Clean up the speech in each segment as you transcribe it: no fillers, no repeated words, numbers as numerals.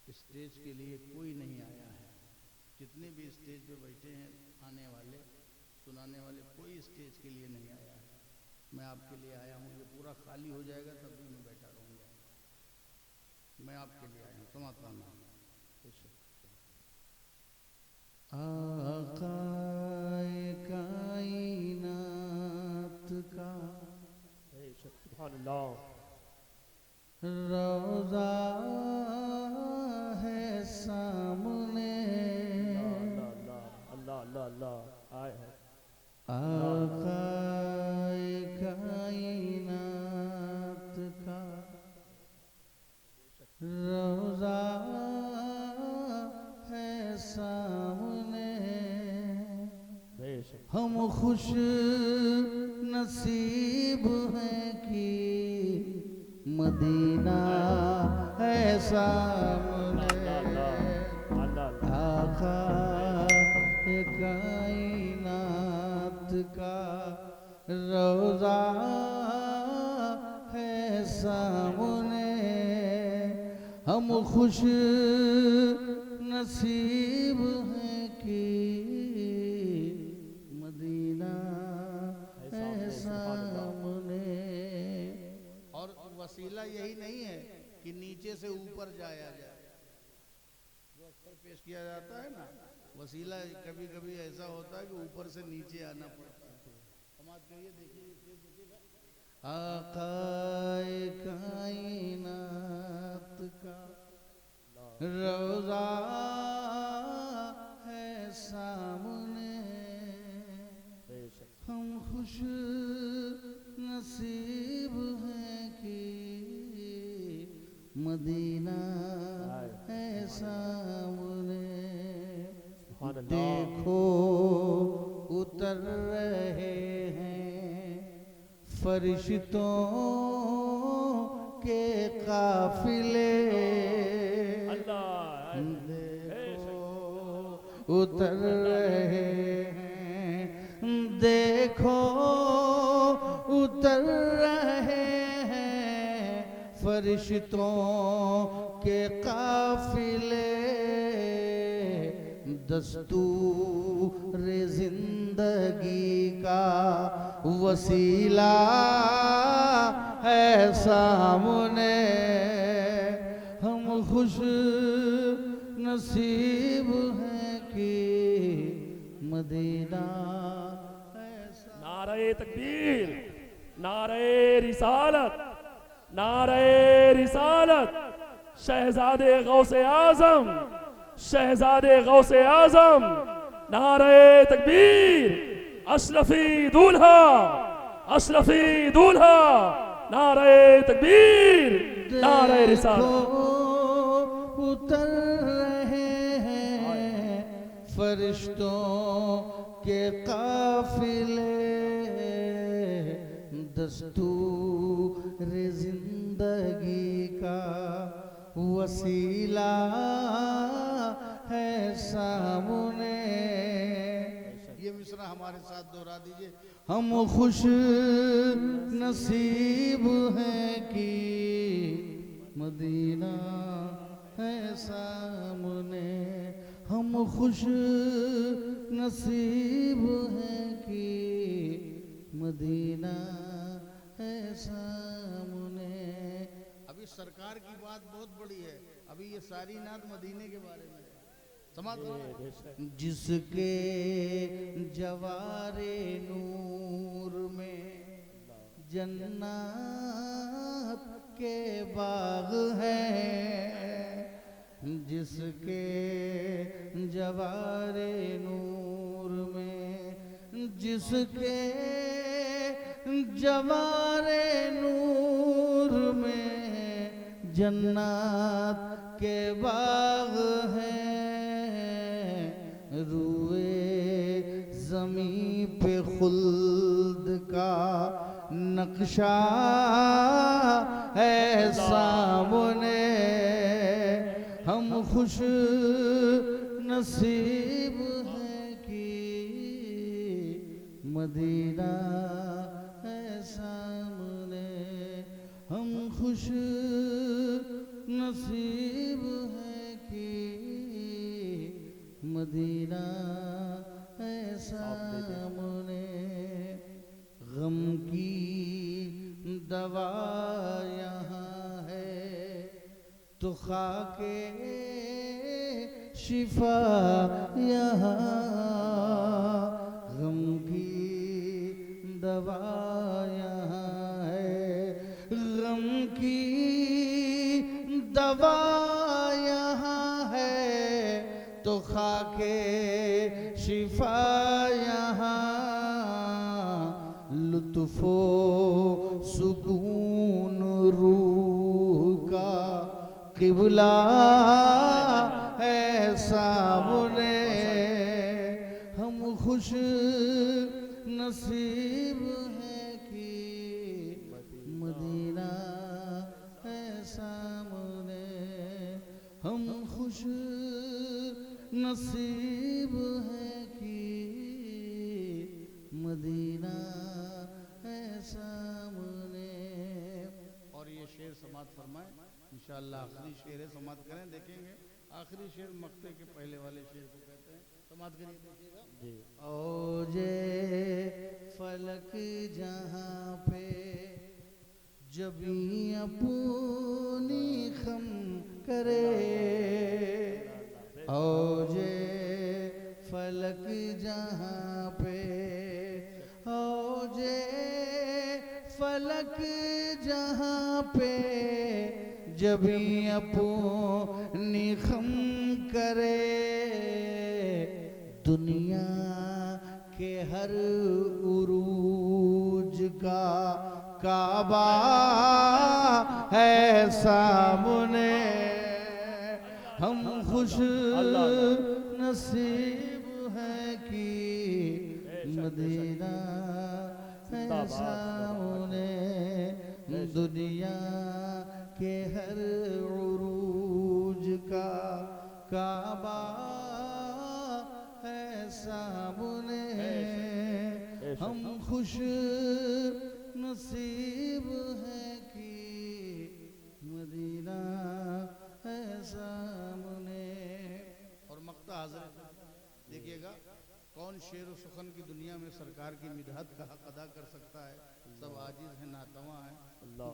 Stage के लिए कोई नहीं आया है। जितने भी स्टेज पे बैठे हैं आने वाले सुनाने वाले, कोई स्टेज के लिए नहीं आया है। मैं आपके लिए आया हूँ। ये पूरा खाली हो जाएगा तब भी मैं बैठा रहूँगा। मैं आपके लिए आया हूँ। समात्मा नाम आकाए कायनात का रोज़ा है सामने, आकाए कायनात का रोज़ा है सामने। हम खुश नसीब हैं कि मदीना है सामने। आका कायनात का रोज़ा है सामने। हम खुश नसीब हैं कि मदीना है सामने। और वसीला यही नहीं है कि नीचे से ऊपर जाया जाए, जो अक्सर पेश किया जाता है ना। वसीला कभी कभी ऐसा होता है कि ऊपर से नीचे आना पड़ता है। समाज कहिए, देखिए आकाए कायनात का रोज़ा है सामने। हम खुश नसीब हैं कि मदीना है सामने। देखो उतर रहे हैं फरिश्तों के काफिले। देखो उतर रहे हैं, देखो उतर रहे हैं फरिश्तों के काफिले। दस्तूर जिंदगी का वसीला है सामने। हम खुश नसीब हैं कि मदीना है सामने। नारे तकबीर, नारे रिसालत, नारे रिसालत। शहजादे गौसे आजम, शहजादे गौसे आजम। नारे तकबीर, अशरफी दूल्हा, अशरफी दूल्हा। नारे तकबीर, नारे रिसालत। उतर रहे हैं फरिश्तों के काफिले। दस्तूर जिंदगी का वसीला है सामने। ये मिसरा हमारे साथ दोहरा दीजिए। हम खुश नसीब हैं कि मदीना है सामने। हम खुश नसीब हैं कि मदीना है सामने। अभी सरकार की बात बहुत बड़ी है। अभी ये सारी नात मदीने के बारे में। जिसके जवारे नूर में जन्नत के बाग हैं। जिसके जवारे नूर में, जिसके जवारे नूर में जन्नत के बाग हैं। रूए ज़मीं पे खुल्द का नक्शा है सामने। हम खुश नसीब हैं कि मदीना है सामने। हम खुश नसीब हैं मदीना है सामने, गम की दवा यहाँ है तो खाके शिफा यहाँ, गम की दवा यहाँ है, गम की दवा यहाँ है तो खाके शिफा यहाँ, लुत्फो सुकून रूह का क़िबला है सामने, हम खुश नसीब हैं कि मदीना है सामने, हम खुश नसीब हैं कि मदीना है सामने। और ये शेर समात फरमाए इंशाअल्लाह, आखिरी शेर है, समात करें, देखेंगे आखिरी शेर मक्ते के पहले वाले शेर को कहते हैं, समात करिए देखिएगा जी। ओ जे फलक जहाँ पे जबी अपनी खम करे, ओ जे फलक जहाँ पे, ओ जे फलक जहाँ पे जबी अपनी खम करे, दुनिया के हर उरूज का काबा है सामने, हम खुश नसीब हैं कि मदीना है सामने, दुनिया के हर उरूज का काबा है सामने, हम खुश नसीब हैं कि मदीना है सामने। और मक्ता हाज़िर देखिएगा, कौन शेर व सुखन की दुनिया में सरकार की मिदहत का हक अदा कर सकता है, सब आजिज़ हैं, नातवा हैं,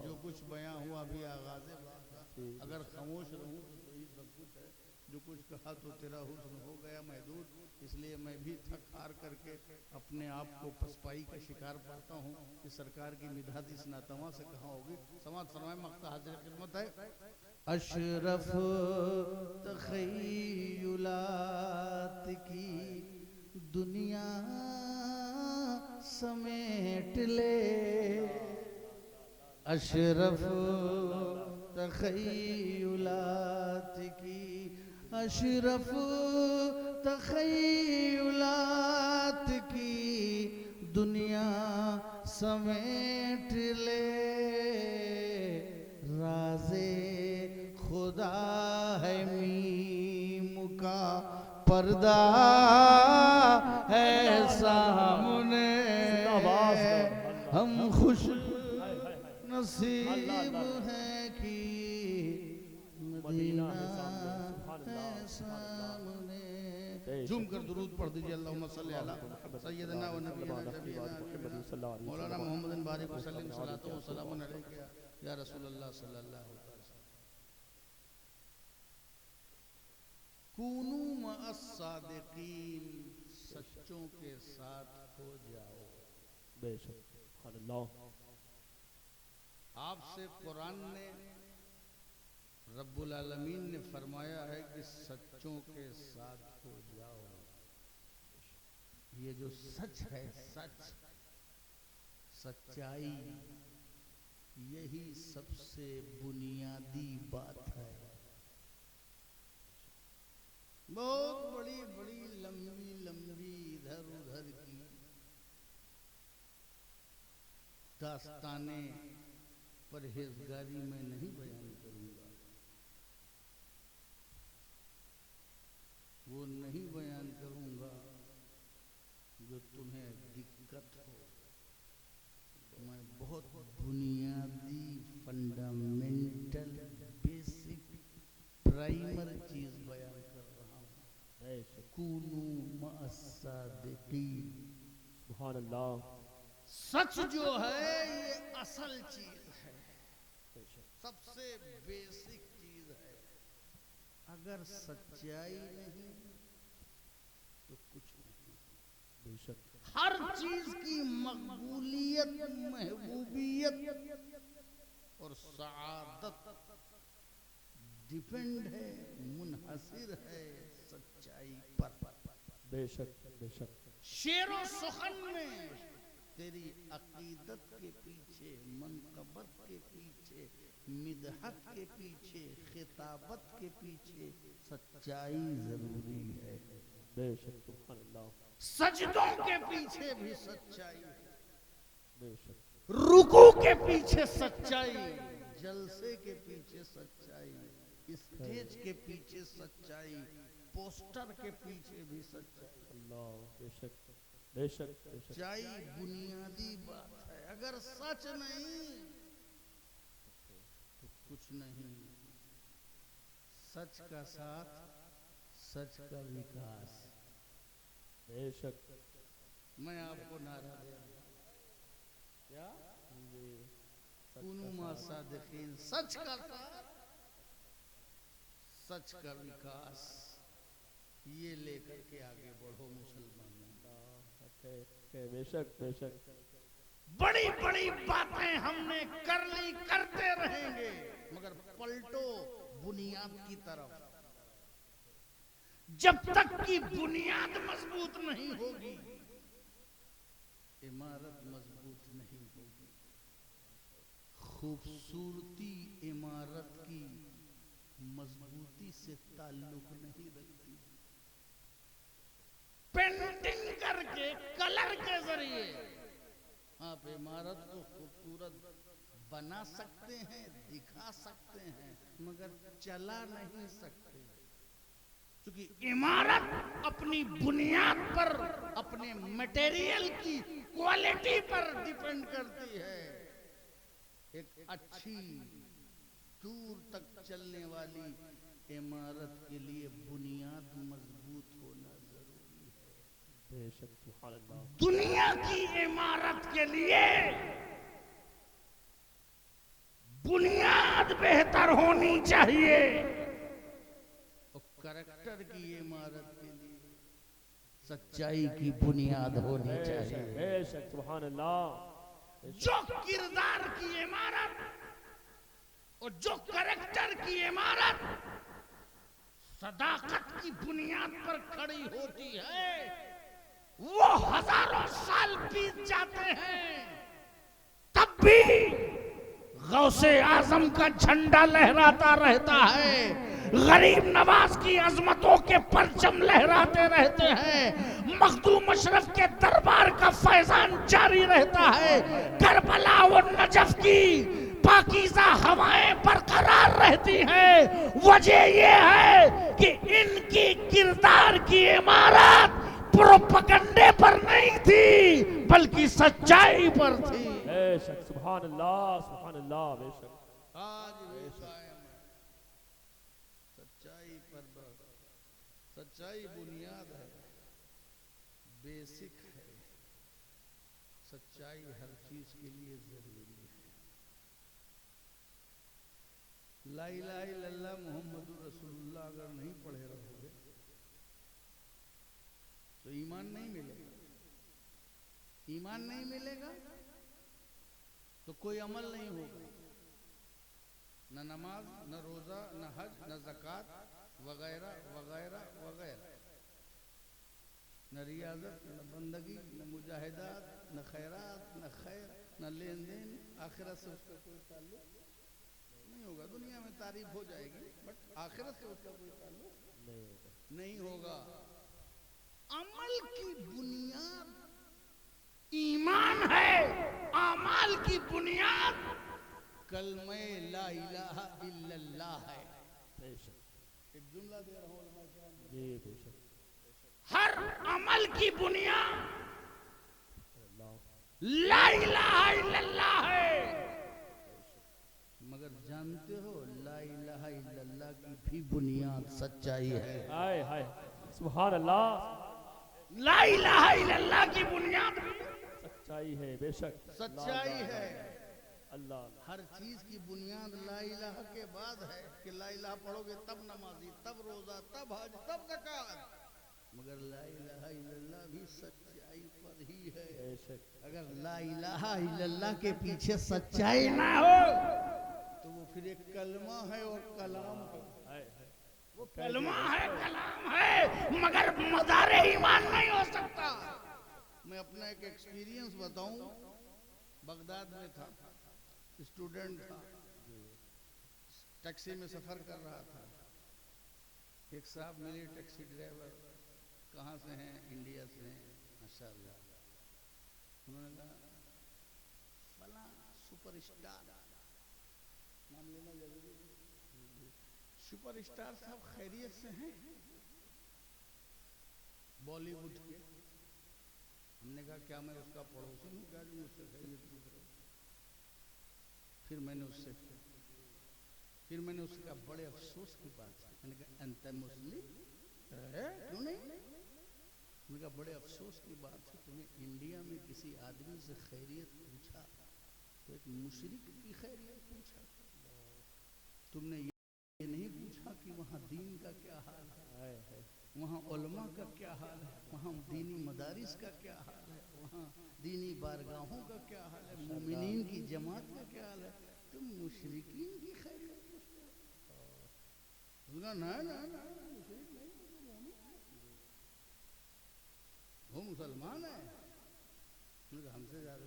जो कुछ बयां हुआ अभी आगाज़े बात था, अगर खामोश रहूं तो ये सब कुछ है, जो कुछ कहा तो तेरा हुस्न हो गया महदूद, इसलिए मैं भी थक हार करके अपने आप को पसपाई का शिकार पाता हूँ कि सरकार की मिदहत इस नातवा से कहाँ होगी। समात फरमाए, मक्ता हाज़िर खिदमत है। अशरफ तख़य्युलात की दुनिया समेट ले, अशरफ तख़य्युलात की, अशरफ तख़य्युलात की दुनिया समेट ले, राज़े खुदा है मीम का पर्दा है सामने, हम खुश नसीब हैं कि मदीना है सामने। झूम कर दुरूद पढ़ दीजिए, अल्लाहुम्मा सल्ली अला सय्यदना व नबीना शफीना मौलाना मोहम्मद बारिक वसल्लम सलातो व सलामुन अलैका या रसूलल्लाह सल्लल्लाहु अलैहि वसल्लम। कूनू मअस सादिकीन, सच्चों के साथ हो जाओ। बेशक अल्लाह आपसे कुरान ने, रब्बुल आलमीन ने फरमाया है कि सच्चों के साथ हो जाओ। ये जो सच है, सच सच्चाई, यही सबसे बुनियादी बात है। बहुत बड़ी बड़ी लंबी लंबी इधर उधर की दास्तानें परहेजगारी में नहीं बयान करूंगा, वो नहीं बयान करूंगा जो तुम्हें दिक्कत हो। मैं बहुत बुनियादी फंडामेंटल बेसिक प्राइमर चीज बयान कर रहा हूँ। बेशक कूनू मअस्सादिकीन। सुभान अल्लाह। सच जो है ये असल चीज है, बेशक सबसे बेसिक चीज है। अगर सच्चाई नहीं तो कुछ नहीं। बेशक हर चीज की मकबूलियत, महबूबियत और सआदत डिपेंड है, मुनहसिर है सच्चाई पर। बेशक बेशक शेरो सुखन में तेरी अकीदत के पीछे, मनकबत के पीछे, मिदहत के पीछे, खिताबत के पीछे सच्चाई जरूरी है। बेशक सुभान अल्लाह। सजदों के पीछे भी सच्चाई है, बेशक रुकू के पीछे सच्चाई, जलसे के पीछे सच्चाई, स्टेज के पीछे सच्चाई, पोस्टर के पीछे भी सच्चाई। अल्लाह बेशक बेशक बेशक सच्चाई बुनियादी बात है। अगर सच नहीं तो कुछ नहीं। सच का साथ, सच का विकास। बेशक मैं आपको नारा दे रहा हूं, क्या जी कूनू मा सादिकीन, सच का साथ, सच का विकास, ये लेकर के आगे बढ़ो मुसलमानों। बेशक बेशक बड़ी बड़ी बातें हमने कर ली, करते रहेंगे, मगर पलटो बुनियाद की तरफ। जब तक की बुनियाद मजबूत नहीं होगी, इमारत मजबूत नहीं होगी। खूबसूरती इमारत की मजबूती से ताल्लुक नहीं रखती। पेंटिंग करके, कलर के जरिए आप इमारत को खूबसूरत बना सकते हैं, दिखा सकते हैं, मगर चला नहीं सकते। क्योंकि इमारत अपनी बुनियाद पर, अपने मटेरियल की क्वालिटी पर डिपेंड करती है। एक अच्छी दूर तक चलने वाली इमारत के लिए बुनियाद मजबूत होना जरूरी है। बेशक सुभान अल्लाह। दुनिया की इमारत के लिए बुनियाद बेहतर होनी चाहिए, और करैक्टर की इमारत के लिए सच्चाई की बुनियाद होनी चाहिए। बेशक सुभान अल्लाह। जो किरदार की इमारत और जो करैक्टर की इमारत सदाकत की बुनियाद पर खड़ी होती है, वो हजारों साल बीत जाते हैं, तब भी गौसे आजम का झंडा लहराता रहता है, गरीब नवाज की अजमतों के परचम लहराते रहते हैं, मखदूम अशरफ के दरबार का फैजान जारी रहता है, करबला और नजफ की पाकीज़ा हवाएं बरकरार रहती हैं। वजह यह है कि इनकी किरदार की इमारत प्रोपगंडे पर नहीं थी, बल्कि सच्चाई पर थी। बेशक सुभान अल्लाह सुभान अल्लाह। बेशक आज भी कायम है सच्चाई पर। सच्चाई बुनियाद है, बेसिक है। सच्चाई हर चीज के लिए जरूरी है। ला इलाहा इल्लल्लाह मुहम्मदुर रसूलुल्लाह अगर नहीं पढ़े रहोगे तो ईमान नहीं मिलेगा। ईमान नहीं मिलेगा तो कोई अमल नहीं होगा, न नमाज, न रोजा, न हज, न ज़कात वगैरह वगैरह वगैरह, न रियाजत, न बंदगी, न मुजाहिदात, न खैरात, न खैर, न लेन देन। आखिरत से उसका कोई ताल्लुक नहीं होगा। दुनिया में तारीफ हो जाएगी, बट आखिरत से उसका कोई ताल्लुक नहीं होगा। अमल की बुनियाद ईमान है, आमाल की बुनियाद कलमे ला इलाहा इल्लल्लाह है। बेशक एक जुमला दे रहा हूँ जी बेशक। हर अमल की बुनियाद ला इलाहा इल्लल्लाह है। मगर जानते हो ला इलाहा इल्लल्लाह की भी बुनियाद सच्चाई है। हाय हाय सुभान अल्लाह। ला इलाहा इल्लल्लाह की बुनियाद सच्चाई है बेशक। सच्चाई है। अल्लाह हर चीज की बुनियाद ला इलाहा के बाद है कि ला इलाहा पढ़ोगे तब नमाजी, तब रोजा, तब हज, तब ज़कात। मगर ला इलाहा इल्लल्लाह भी सच्चाई पर ही है। बेशक। अगर ला इलाहा इल्लल्लाह के पीछे सच्चाई ना हो तो वो फिर एक कलमा है और कलाम है। वो कलमा है, कलाम है, मगर मदारे ईमान नहीं हो सकता। मैं अपना एक एक्सपीरियंस बताऊं। बगदाद में था, स्टूडेंट था, टैक्सी में सफर कर रहा था। एक साहब मिले, टैक्सी ड्राइवर, कहाँ से हैं? इंडिया से हैं। माशाअल्लाह। उन्होंने कहा फला सुपरस्टार, नाम लेना जरूरी है, सुपरस्टार साहब खैरियत से हैं बॉलीवुड के? हमने कहा क्या मैं उसका पड़ोसी हूँ क्या जो मुझसे खैरियत पूछ रहे? फिर मैंने उससे कहा बड़े अफसोस की बात है। मैंने कहा अंत मुस्लिम है क्यों नहीं? मैंने कहा बड़े अफसोस की बात है, तुम्हें इंडिया में किसी आदमी से खैरियत पूछा तो एक मुशरिक की खैरियत पूछा। तुमने ये नहीं पूछा कि वहाँ दीन का क्या हाल है, वहाँ उलमा का क्या हाल है, वहाँ दीनी मदारिस का क्या हाल है, वहाँ दीनी बारगाहों का क्या हाल है, मोमिनीन की जमात का क्या हाल है। तुम मुशरिकीन की खैरियत पूछते हो? ना ना ना ना, मुशरिक नहीं, वो मुसलमान है। हमसे ज्यादा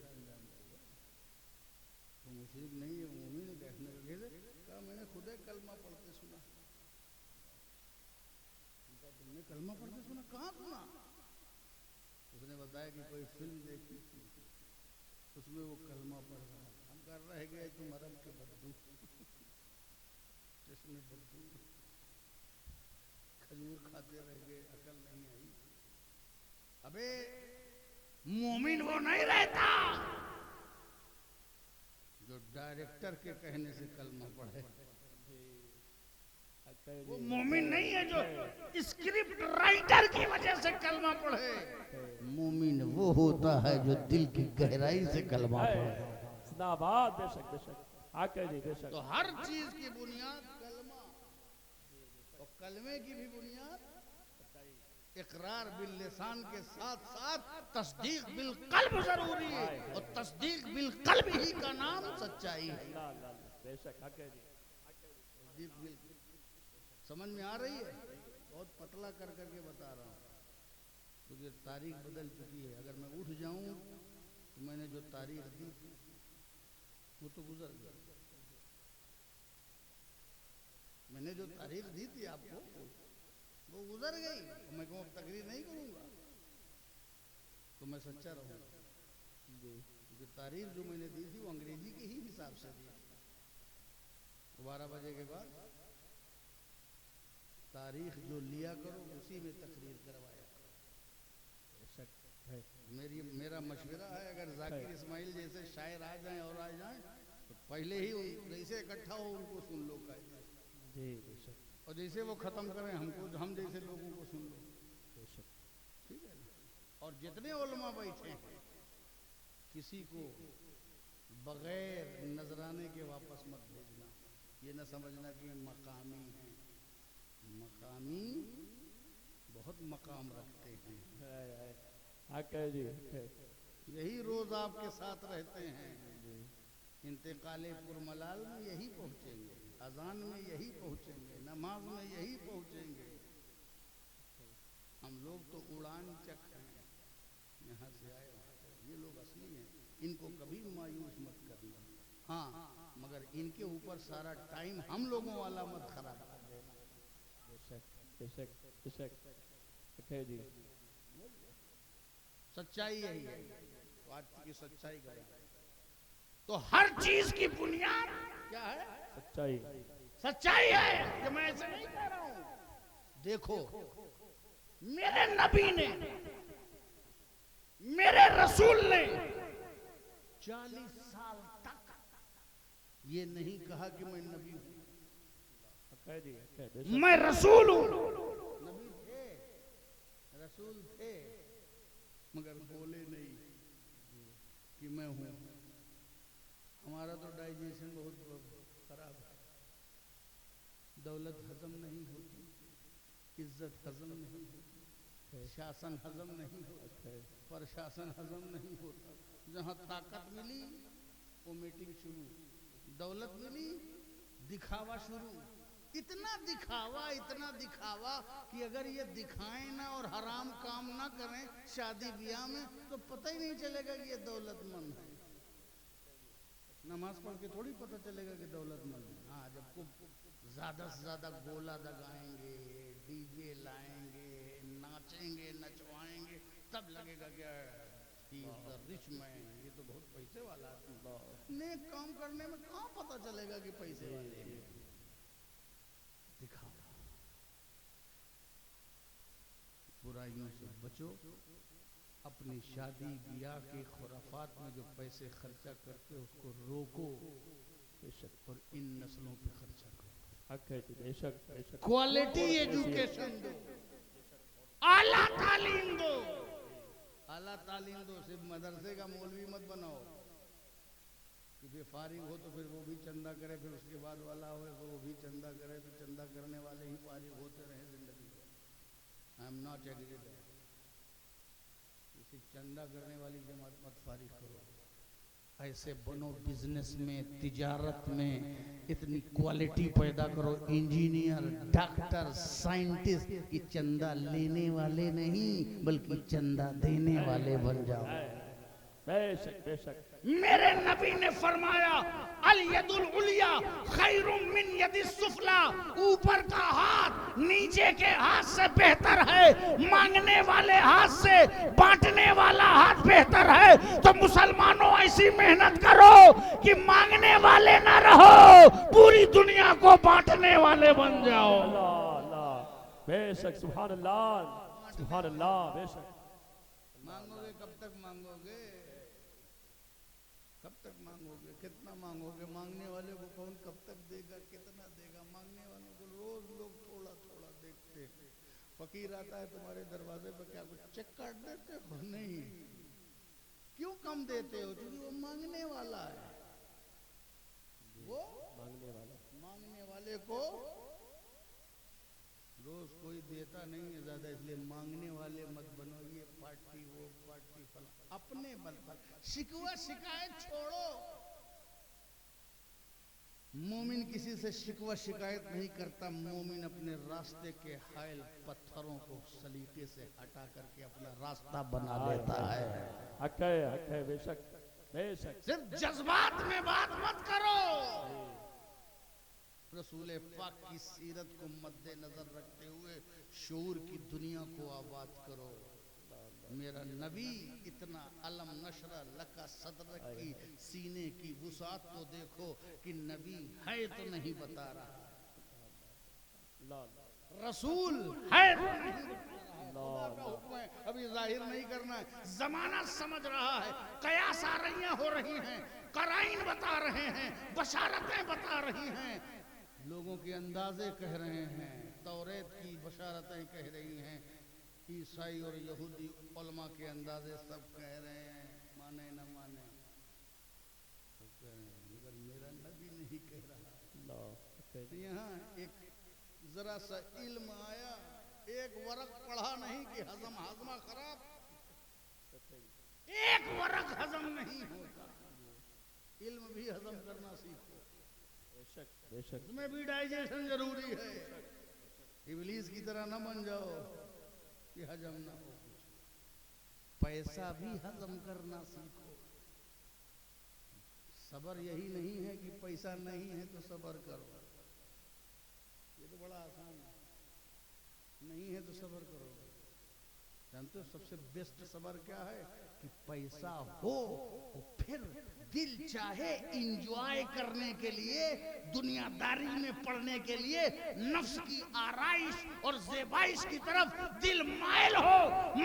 वो मुशरिक नहीं है, मोमिन है। कहने लगे कहा मैंने खुद कलमा पढ़ते सुना। तुमने कलमा पढ़ते सुना? कहाँ सुना? उसने बताया कि कोई फिल्म देखी थी, उसमें वो कलमा पढ़ रहा था। हम कर रह गए तुम अरब के बद्दू, जिसमें बद्दू खजूर खाते रह गए, अकल नहीं आई। अबे मोमिन वो नहीं रहता जो डायरेक्टर के कहने से कलमा पढ़े। वो मोमिन नहीं है जो स्क्रिप्ट राइटर की वजह से कलमा पढ़े। मोमिन वो होता है जो दिल की गहराई से कलमा पढ़े। जिंदाबाद। बेशक बेशक। आके जी बेशक। तो हर चीज की बुनियाद कलमा, और कलमे की भी बुनियाद इकरार बिल लिसान के साथ साथ तस्दीक बिल कल्ब जरूरी है, और तस्दीक बिल कल्ब ही का नाम सच्चाई है। बेशक। आके जी। तस्दीक बिल समझ में आ रही है? बहुत पतला कर करके बता रहा हूँ क्योंकि तारीख बदल चुकी है। अगर मैं उठ जाऊं तो मैंने जो तारीख दी थी वो तो गुजर गई। मैंने जो तारीख दी थी आपको वो गुजर गई। मैं कहूँ अब तकरीर नहीं करूंगा तो मैं सच्चा रहूंगा, क्योंकि तारीख जो मैंने दी थी वो अंग्रेजी के ही हिसाब से दी थी। 12 बजे के बाद तारीख जो लिया करो उसी में तकरीर करवाया करो। मेरा मशवरा है, अगर जाकिर इस्माइल जैसे शायर आ जाएं और आ जाएं तो पहले ही जैसे इकट्ठा हो उनको सुन लो कायदे से, और जैसे वो खत्म करें हमको, हम जैसे लोगों को सुन लो। ठीक है ना? और जितने उलमा बैठे हैं किसी को बगैर नजराने के वापस मत भेजना। ये न समझना कि मकामी है। मकामी बहुत मकाम रखते हैं। यही रोज आपके साथ रहते हैं। इंतकाले पुरमलाल में यही पहुंचेंगे, अजान में यही पहुंचेंगे, नमाज में यही पहुंचेंगे। हम लोग तो उड़ान चक हैं, यहाँ से आए वहाँ से। ये लोग असली हैं, इनको कभी मायूस मत करना। हाँ, मगर इनके ऊपर सारा टाइम हम लोगों वाला मत खराब कर देना। जी। सच्चाई यही है। तो आज की सच्चाई का तो हर चीज की बुनियाद क्या है? सच्चाई। सच्चाई है कि मैं ऐसे नहीं कह रहा हूं। देखो मेरे नबी ने, मेरे रसूल ने 40 साल तक ये नहीं कहा कि मैं नबी हूं, मैं रसूल हूं। नबी थे मगर बोले नहीं कि मैं हूं। हमारा तो डाइजेशन बहुत खराब है, दौलत हजम नहीं होती, इज्जत हजम नहीं होती, शासन हजम नहीं होता, प्रशासन हजम नहीं होता। जहां ताकत मिली वो मीटिंग शुरू, दौलत मिली दिखावा शुरू। इतना दिखावा कि अगर ये दिखाएं ना और हराम काम ना करें शादी ब्याह में तो पता ही नहीं चलेगा कि ये दौलतमंद है। नमाज पढ़ के थोड़ी पता चलेगा कि दौलतमंद है। हाँ, जब को ज्यादा से ज्यादा गोला दगाएंगे, डीजे लाएंगे, नाचेंगे नचवाएंगे, तब लगेगा कि रिच मैन, ये तो बहुत पैसे वाला है। नेक काम करने में कहाँ पता चलेगा कि पैसे वाले हैं। दिखावा, बुराइयों से बचो। अपनी शादी ब्याह के खुराफात में जो पैसे खर्चा करते उसको रोको और इन नस्लों पे खर्चा करो। बेशक क्वालिटी एजुकेशन दो, आला तालीम दो। आला तालीम दो, सिर्फ मदरसे का मौलवी मत बनाओ कि फिर फारिग हो तो फिर वो भी चंदा करे, फिर उसके बाद वाला हो तो वो भी चंदा करे, फिर चंदा करने वाले ही फारिग होते रहे जिंदगी में। I am not agree that. सिर्फ चंदा करने वाली जमात मत फारिग करो। ऐसे बनो बिजनेस में, तिजारत में इतनी क्वालिटी पैदा करो, इंजीनियर, डॉक्टर, साइंटिस्ट कि चंदा लेने वाले नहीं बल्कि चंदा देने वाले बन जाओ। बेशक मेरे नबी ने फरमाया अल यदुल उलिया खैरुम मिन यदिस सुफला, ऊपर का हाथ नीचे के हाथ से बेहतर है, मांगने वाले हाथ से बांटने वाला हाथ बेहतर है। तो मुसलमानों ऐसी मेहनत करो कि मांगने वाले ना रहो, पूरी दुनिया को बांटने वाले बन जाओ। बेशक सुभान अल्लाह। बेशक मांगोगे कब तक मांगोगे? कब तक मांगोगे? कितना मांगोगे? मांगने वाले को कौन कब तक देगा, कितना देगा? मांगने वालों को रोज लोग थोड़ा थोड़ा देखते हैं। फकीर आता है तुम्हारे दरवाजे पर, क्या कुछ चेक काट देते हो? नहीं। क्यों कम देते हो? क्योंकि वो मांगने वाला है। वो मांगने वाले को रोज कोई देता नहीं है ज्यादा, इसलिए मांगने वाले मत बनो। ये पार्टी वो पार्टी फला, अपने बल पर शिकवा शिकायत छोड़ो। मोमिन किसी से शिकवा शिकायत नहीं करता। मोमिन अपने रास्ते के हायल पत्थरों को सलीके से हटा करके अपना रास्ता बना लेता है। हक है बेशक। सिर्फ जज्बात में बात मत करो। रसूल पाक की सीरत को मद्देनजर रखते हुए शूर की दुनिया को आबाद करो। मेरा नबी इतना अलम नशरा लका सदर की सीने की वुसात तो देखो कि नबी है तो नहीं बता रहा, रसूल है तो नहीं बता रहा। खुदा का हुक्म है, अभी जाहिर नहीं करना है। जमाना समझ रहा है, कयास आरइयां हो रही हैं, कराइन बता रहे हैं, बशारतें बता रही हैं, लोगों के अंदाजे कह रहे हैं, तौरेत की बशारतें कह रही हैं, ईसाई और यहूदी उलमा के अंदाजे सब कह रहे हैं। माने न माने सब कह रहे हैं, मगर मेरा नबी नहीं कह रहा। यहाँ एक जरा सा इल्म आया, एक वरक पढ़ा नहीं कि हाजमा खराब, एक वरक हजम नहीं होता। इल्म भी हजम करना सीखो, उसमें भी डाइजेशन जरूरी है। इब्लीस की तरह न बन जाओ कि हजम ना हो कुछ। पैसा भी हजम करना सीखो। सबर यही नहीं है कि पैसा नहीं है तो सबर करो, ये तो बड़ा आसान है। नहीं है तो सबर करो। जानते हो सबसे बेस्ट सबर क्या है? कि पैसा हो फिर दिल चाहे इंजॉय करने के लिए, दुनियादारी में पड़ने के लिए, नफ्स की आराइश और ज़ेबाइश की तरफ दिल माइल हो,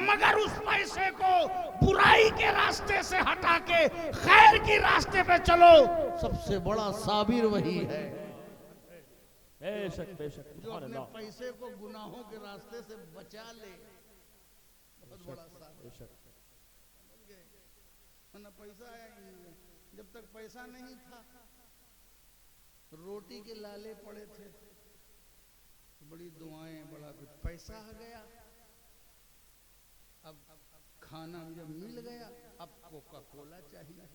मगर उस पैसे को बुराई के रास्ते से हटा के खैर के रास्ते पे चलो। सबसे बड़ा साबिर वही है। बेशक जो अपने पैसे को गुनाहों के रास्ते से बचा ले, बहुत बड़ा साबिर। वरना पैसा आया ही नहीं। जब तक पैसा नहीं था, रोटी के लाले पड़े थे, बड़ी दुआएं, बड़ा कुछ, पैसा आ गया। अब खाना जब मिल गया, अब कोका कोला चाहिए।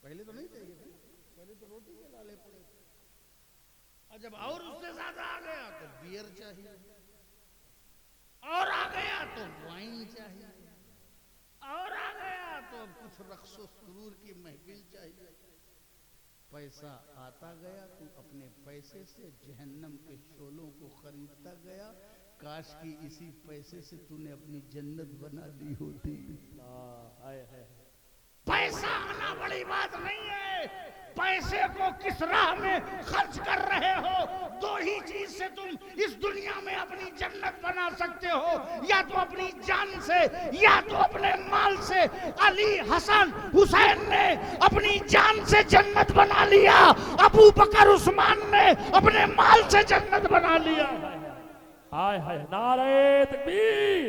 पहले तो नहीं चाहिए थे, पहले तो रोटी के लाले पड़े थे। और जब और उससे ज्यादा आ गया तो बियर चाहिए, और आ गया तो वाइन चाहिए, और आ गया तो कुछ रक्सो सुरूर की महफिल चाहिए। पैसा आता गया, तू अपने पैसे से जहन्नम के शोलों को खरीदता गया। काश कि इसी पैसे से तूने अपनी जन्नत बना ली होती। पैसा आना बड़ी बात नहीं है, पैसे को किस राह में खर्च कर रहे हो, दो ही चीज से तुम इस दुनिया में अपनी जन्नत बना सकते हो, या तो अपनी जान से या तो अपने माल से। अली हसन हुसैन ने अपनी जान से जन्नत बना लिया, अबू बकर उस्मान ने अपने माल से जन्नत बना लिया। हाय हाय, नारे तकबीर,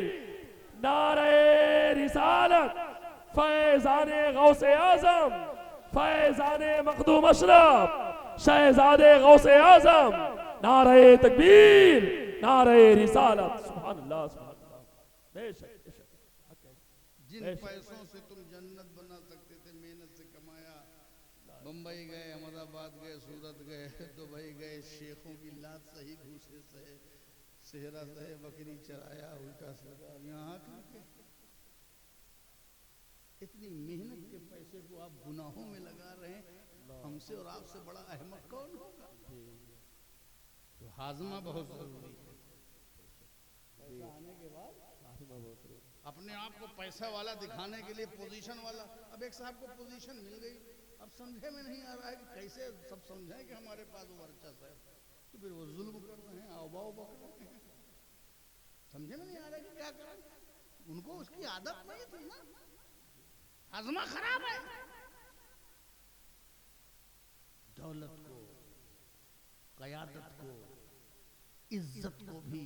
नारे रिसालत, फैज़ाने गौसे आज़म, फैज़ाने मखदूम अशरफ, शहज़ादे गौसे आज़म, नारे तकबीर, नारे रिसालत। सुभान अल्लाह, सुभान अल्लाह। बेशक बेशक, जिन पैसों से तुम जन्नत बना सकते थे, मेहनत से कमाया, बम्बई गए, अहमदाबाद गए, सूरत गए, दुबई गए, शेखों की लात सही, घूसे सहे, सेहरा सहे, बकरी चराया, उल्टा सीधा, यहाँ करके इतनी मेहनत के पैसे को आप गुनाहों में लगा रहे हैं। हमसे और आपसे बड़ा अहमक कौन होगा? तो हाजमा बहुत जरूरी है। पैसा आने के बाद अपने आप को पैसा वाला दिखाने के लिए पोजीशन वाला। अब एक साहब को पोजीशन मिल गई, अब समझे में नहीं आ रहा है कि कैसे सब समझे कि हमारे पास वर्चस्व है, तो फिर वो जुल्म कर रहे हैं, आओ बक रहे हैं। समझे में नहीं आ रहा है कि क्या करें। उनको उसकी आदत नहीं थी ना, हजमा खराब है। दौलत को, क़यादत को, इज्जत को भी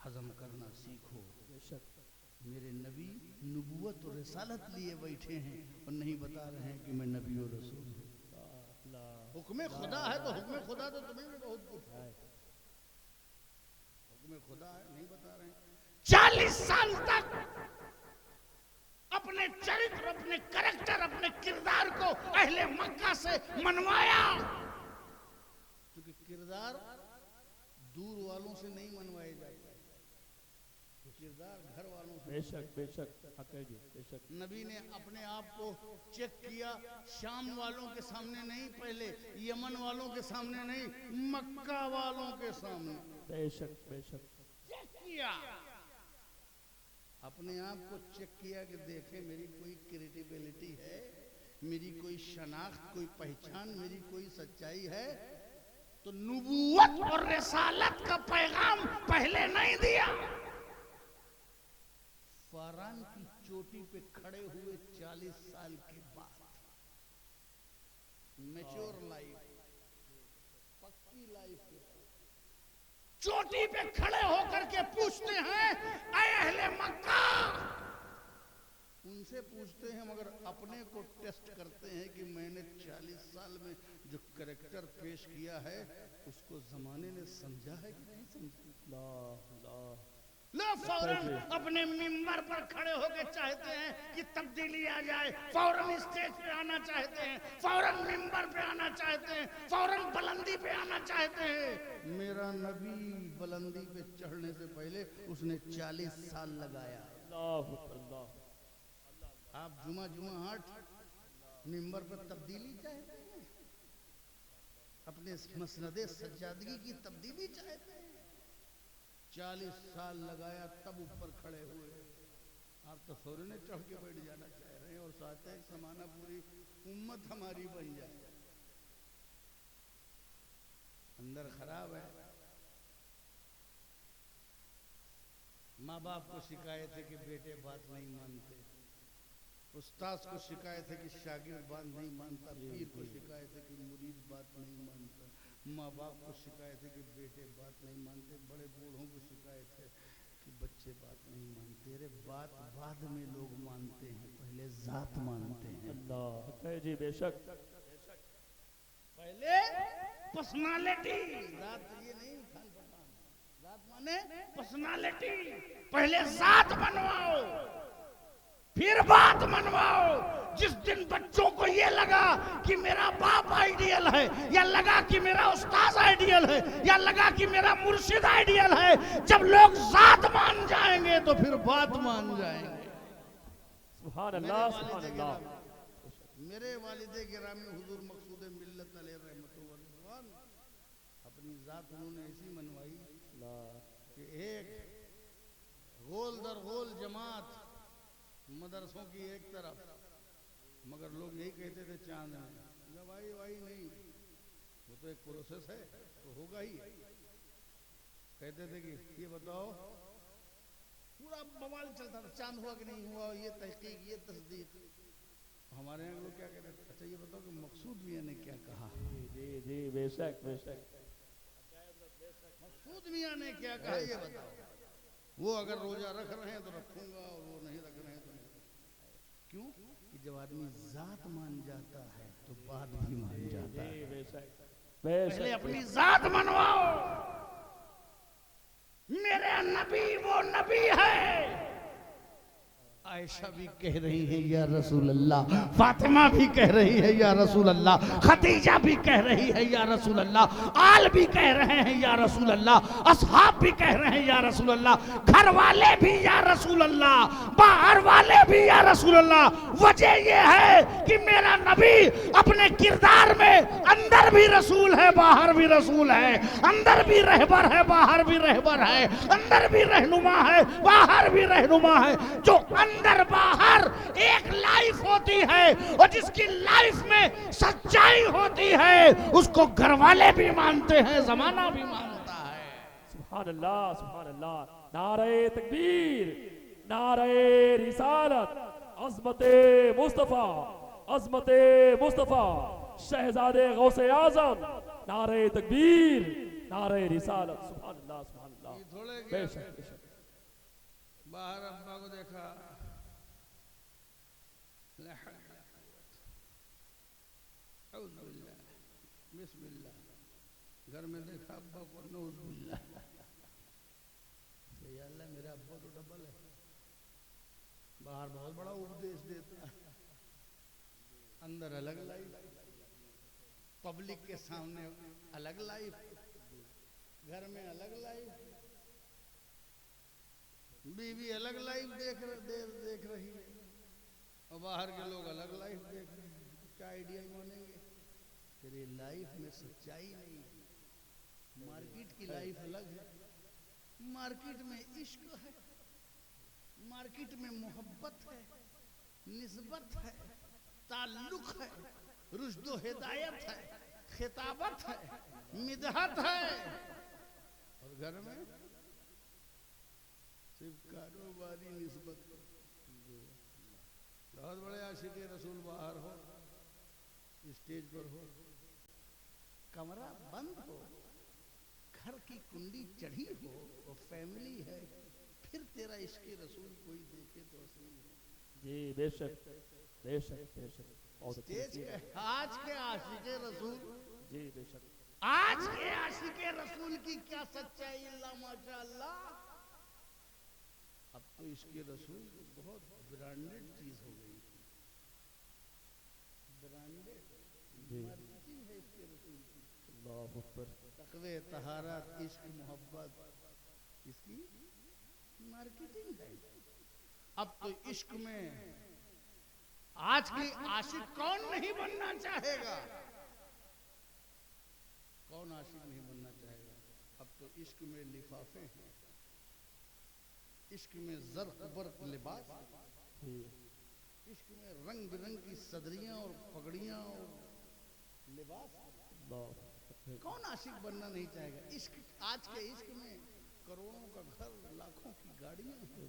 हजम करना सीखो। मेरे नबी नबूवत और रिसालत लिए बैठे हैं और नहीं बता रहे हैं कि मैं नबी और रसूल हूं। हुक्म खुदा है तो हुक्म खुदा तो तुम्हें भी बहुत कुछ है। हुक्म खुदा है, नहीं बता रहे हैं। 40 साल तक अपने चरित्र, अपने करैक्टर, अपने किरदार को अहले मक्का से मनवाया, क्योंकि किरदार दूर वालों से नहीं मनवाए जाते, तो किरदार घर वालों से। बेशक बेशक, बेशक। नबी ने अपने आप को चेक किया, शाम वालों के सामने नहीं, पहले यमन वालों के सामने नहीं, मक्का वालों के सामने बेशक बेशक चेक किया। अपने आप को चेक किया कि देखे मेरी कोई क्रेडिबिलिटी है, मेरी कोई शनाख्त, कोई पहचान, मेरी कोई सच्चाई है। तो नबूवत और रिसालत का पैगाम पहले नहीं दिया। फरान की चोटी पे खड़े हुए 40 साल के बाद, मैच्योर लाइफ, पक्की लाइफ के बाद चोटी पे खड़े होकर के पूछते हैं, ऐ अहले मक्का। उनसे पूछते हैं मगर अपने को टेस्ट करते हैं कि मैंने 40 साल में जो करैक्टर पेश किया है उसको जमाने ने समझा है कि नहीं समझा। लो फौरन अपने मिंबर पर खड़े होकर चाहते हैं कि तब्दीली आ जाए, फौरन स्टेज पे आना चाहते हैं, फौरन मिंबर पे आना चाहते हैं, फौरन बुलंदी पे आना चाहते हैं। मेरा नबी बुलंदी पे चढ़ने से पहले उसने 40 साल लगाया। आप जुमा जुमा हाट मिंबर पर तब्दीली चाहते हैं, अपने मसनदे सज्जादगी की तब्दीली चाहते हैं। 40 साल लगाया तब ऊपर खड़े हुए। आप तो फौरन चढ़ के बैठ जाना चाह रहे हैं और चाहते हैं समाना पूरी उम्मत हमारी बन जाए। अंदर खराब है। माँ बाप को शिकायत है कि बेटे बात नहीं मानते, उस्ताद को शिकायत है कि शागिर्द बात नहीं मानता, पीर को शिकायत है कि मुरीद बात नहीं मानता, माँ बाप को शिकायत है कि बेटे बात नहीं मानते, बड़े बूढ़ों को शिकायत है कि कि बच्चे बात नहीं मानते। अरे बात बाद में लोग मानते हैं, पहले जात मानते हैं। अल्लाह है जी, बेशक। पहले पर्सनालिटी, जात ये नहीं खान पठान, जात माने पर्सनालिटी। पहले जात बनवाओ, फिर बात मनवाओ। जिस दिन बच्चों को ये लगा कि मेरा बाप आइडियल है, या लगा कि मेरा उस्ताद आइडियल है, या लगा कि मेरा मुर्शिद आइडियल है, जब लोग जात मान जाएंगे तो फिर बात मान जाएंगे। सुभान अल्लाह, सुभान अल्लाह। मेरे वालिदे गिरामी हुजूर मकसूद मिल्लत अलैहि रहमतुल्लाह व रिज़वान, अपनी जात उन्होंने ऐसी मनवाई कि एक गोल दर गोल जमात मदरसों की एक तरफ, मगर लोग यही कहते थे चांद में भाई भाई नहीं, वो तो एक प्रोसेस है, तो होगा ही। कहते थे कि ये बताओ, पूरा बवाल चलता था, चांद हुआ कि नहीं हुआ, ये तहकीक, ये तस्दीक। हमारे यहाँ लोग क्या कहते थे, अच्छा ये बताओ कि मकसूद मियाँ ने क्या कहा। जी जी, बेशक बेशक। मकसूद मियाँ ने क्या कहा ये बताओ। वो अगर रोजा रख रहे हैं तो रखूंगा, और वो नहीं रख रहे हैं तो नहीं। क्यों? कि जब आदमी जात मान जाता है तो बात भी मान जाता है। बेशक पहले अपनी जात मनवाओ। मेरे नबी वो नबी है। आयशा भी कह रही है या रसूल अल्लाह, फातिमा भी कह रही है या रसूल अल्लाह, खदीजा भी कह रही है या रसूल अल्लाह, आल भी कह रहे हैं या रसूल अल्लाह, असहाब भी कह रहे हैं या रसूल अल्लाह, घर वाले भी या रसूल अल्लाह, बाहर वाले भी या रसूल अल्लाह। वजह यह है कि मेरा नबी अपने किरदार में अंदर भी रसूल है, बाहर भी रसूल है, अंदर भी रहबर है, बाहर भी रहबर है, अंदर भी रहनुमा है, बाहर भी रहनुमा है। जो अंदर बाहर एक लाइफ होती है, और जिसकी लाइफ में सच्चाई होती है, उसको घर वाले भी मानते हैं, जमाना भी मानता है। सुभान अल्लाह, सुभान अल्लाह। नारे तकबीर, नारे रिसालत, अज़मते मुस्तफ़ा, अज़मते मुस्तफ़ा, शहजादे गौसे आज़म। नारे तकबीर, नारे रिसालत। सुभान अल्लाह, सुभान अल्लाह। बेशक बेशक। बाहर अब्बा को देखा, बिस्मिल्लाह। घर में देखा अब्बा को, नऊज़ुबिल्लाह। या अल्लाह, मेरा अब्बा तो डबल है। बाहर बहुत बड़ा उपदेश देता है, अंदर अलग लाइफ, पब्लिक के सामने अलग लाइफ, घर में अलग लाइफ, बीवी अलग लाइफ देख रही है, और बाहर के लोग अलग लाइफ देख रहे हैं। क्या आइडिया बनेंगे? तेरे लाइफ में सच्चाई नहीं है। मार्केट की लाइफ अलग है। मार्केट में इश्क है, मार्केट में मोहब्बत है, निस्बत है, ताल्लुक है, रुश्दो हिदायत है, खिताबत है, मिदहत है। और घर में सिर्फ कारोबारी निस्बत। बहुत बड़े आशिक़े रसूल बाहर हो, स्टेज पर हो, कमरा बंद हो, घर की कुंडी चढ़ी हो, और फैमिली है, फिर तेरा इश्क़े रसूल कोई देखे तो असली है। जी बेशक बेशक बेशक। स्टेज के आज के आशिक़े रसूल, जी बेशक, आज के आशिक़े रसूल की क्या सच्चाई, अल्लाह माशाअल्लाह। अब तो इश्क़े रसूल बहुत ब्रांडेड चीज हो गई, ब्रांडेड मार्केटिंग है इश्क़े रसूल की। अल्लाह अकबर। तक़वे, तहारत, इश्क, मोहब्बत, इसकी मार्केटिंग है। अब तो इश्क में आज के आशिक कौन नहीं बनना चाहेगा? कौन आशिक नहीं बनना चाहेगा? अब तो इश्क में लिफाफे हैं, इश्क में ज़र्क़ बर्क़ लिबास, इश्क में रंग बिरंग की सदरियां और पगड़ियां और लिबास। कौन आशिक बनना नहीं चाहेगा? इश्क, आज के इश्क में करोड़ों का घर, लाखों की गाड़ियां हैं।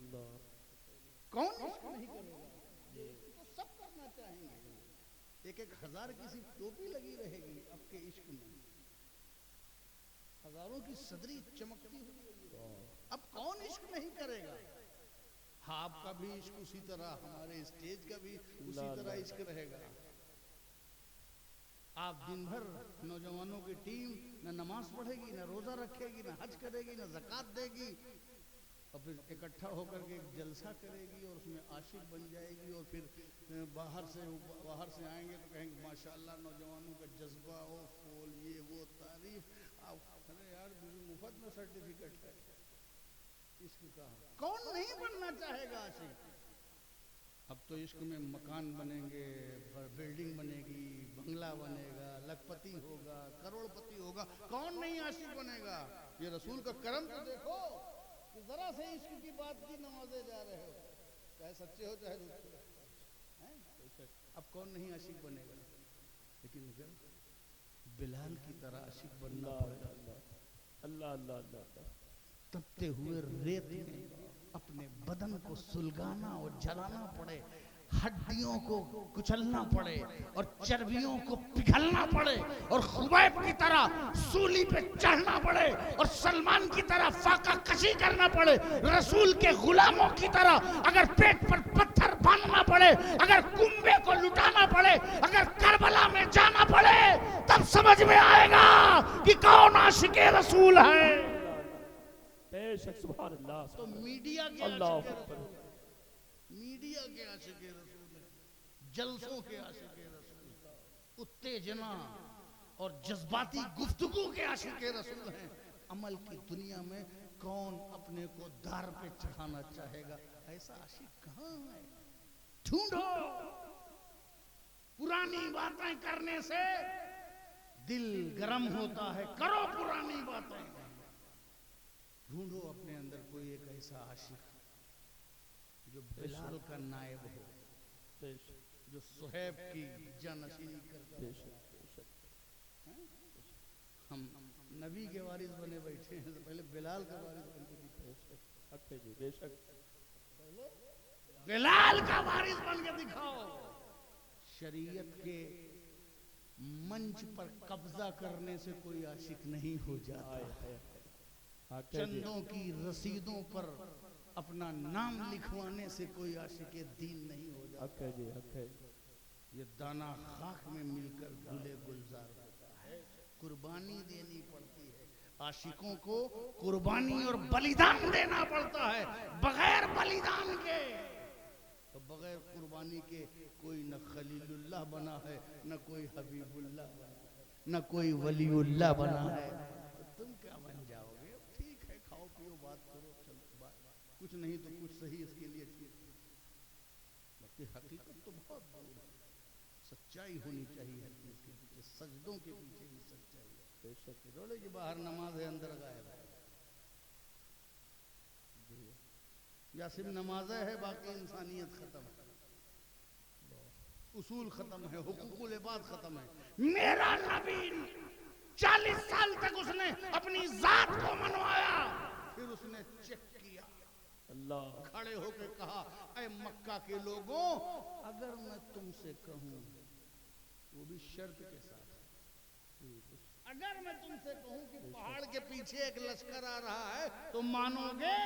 कौन इश्क नहीं करेगा? तो सब करना चाहेंगे। एक एक हजार की सिर्फ टोपी लगी रहेगी आपके इश्क में, हजारों की सदरी चमकती हुई। अब कौन इश्क नहीं करेगा? हाँ, आपका भी इश्क उसी तरह, हमारे स्टेज का भी उसी तरह इश्क रहेगा। आप दिन भर नौजवानों की टीम न नमाज पढ़ेगी, न रोजा रखेगी, न हज करेगी, न ज़कात देगी, और फिर इकट्ठा होकर के एक जलसा करेगी और उसमें आशिक बन जाएगी, और फिर बाहर से आएंगे तो कहेंगे माशाल्लाह नौजवानों का जज्बा, ओ फूल, ये वो तारीफ। अरे यार, मुफ्त में सर्टिफिकेट है इश्क का। कौन नहीं बनना चाहेगा आशिक? अब तो इश्क में मकान बनेंगे, बिल्डिंग बनेगी, बंगला बनेगा, लखपति होगा, करोड़पति होगा, कौन नहीं आशिक बनेगा? ये रसूल का करम तो देखो कि जरा से इश्क की बात की नमाजे जा रहे हो, चाहे सच्चे हो चाहे झूठे हो। अब कौन नहीं आशिक बनेगा? लेकिन अगर बिलाल की तरह आशिक बनना पड़ेगा, अल्लाह अल्लाह अल्लाह, तपते हुए रेत में अपने बदन को सुलगाना और जलाना पड़े, हड्डियों को कुचलना पड़े और चर्बियों को पिघलना पड़े, और खुबैब की तरह सूली पे चढ़ना पड़े, और सलमान की तरह फाका कशी करना पड़े, रसूल के गुलामों की तरह अगर पेट पर पत्थर बांधना पड़े, अगर कुंबे को लुटाना पड़े, अगर करबला में जाना पड़े, तब समझ में आएगा कि कौन आशिके रसूल है। बेशक सुभान अल्लाह। तो मीडिया के अल्लाह आशिक अकबर, मीडिया के आशिक रसूल है, जलसों के आशिक रसूल, उत्तेजना और जज्बाती गुफ्तगू के आशिक रसूल हैं। अमल की दुनिया में कौन अपने को दार पे चढ़ाना चाहेगा? ऐसा आशिक कहाँ है? ढूंढो। पुरानी बातें करने से दिल गर्म होता है, करो पुरानी बातें। ढूंढो अपने अंदर कोई एक ऐसा आशिक जो बिलाल का नायब हो, जो सुहैब की जानशीनी करता हो। हम नबी के वारिस बने बैठे हैं, तो पहले बिलाल का वारिस बन के दिखाओ। जी बेशक, बिलाल का वारिस बन के दिखाओ। शरीयत के मंच पर कब्जा करने से कोई आशिक नहीं हो जाता। चंदों की रसीदों पर अपना नाम लिखवाने से कोई आशिके दीन नहीं हो जाता। ये दाना खाक में मिलकर गुले गुलजार होता है। कुर्बानी देनी पड़ती है, आशिकों को कुर्बानी और बलिदान देना पड़ता है। बगैर बलिदान के, तो बगैर कुर्बानी के कोई न खलीलुल्लाह बना है, न कोई हबीबुल्लाह बना है, न कोई वलीउल्लाह बना है। तो तुम क्या बन जाओगे? ठीक है, खाओ पियो, बात करो, चलो कुछ नहीं तो कुछ सही, इसके लिए ठीक है। बाकी हकीकत तो बहुत दूर है। सच्चाई होनी चाहिए हर चीज के पीछे, सजदों के पीछे भी सच्चाई है। रोले की बाहर नमाज है, अंदर गायब है, या सिर्फ नमाज है, बाकी इंसानियत खत्म है, उसूल खत्म है, हुकूकुल इबाद खत्म है। मेरा नबी 40 साल तक उसने अपनी जात को मनवाया, फिर उसने चेक किया, अल्लाह खड़े होकर कहा, ऐ मक्का के लोगों, अगर मैं तुमसे कहूं, वो भी शर्त के साथ, अगर मैं तुमसे कहूं कि पहाड़ के पीछे एक लश्कर आ रहा है, तो मानोगे?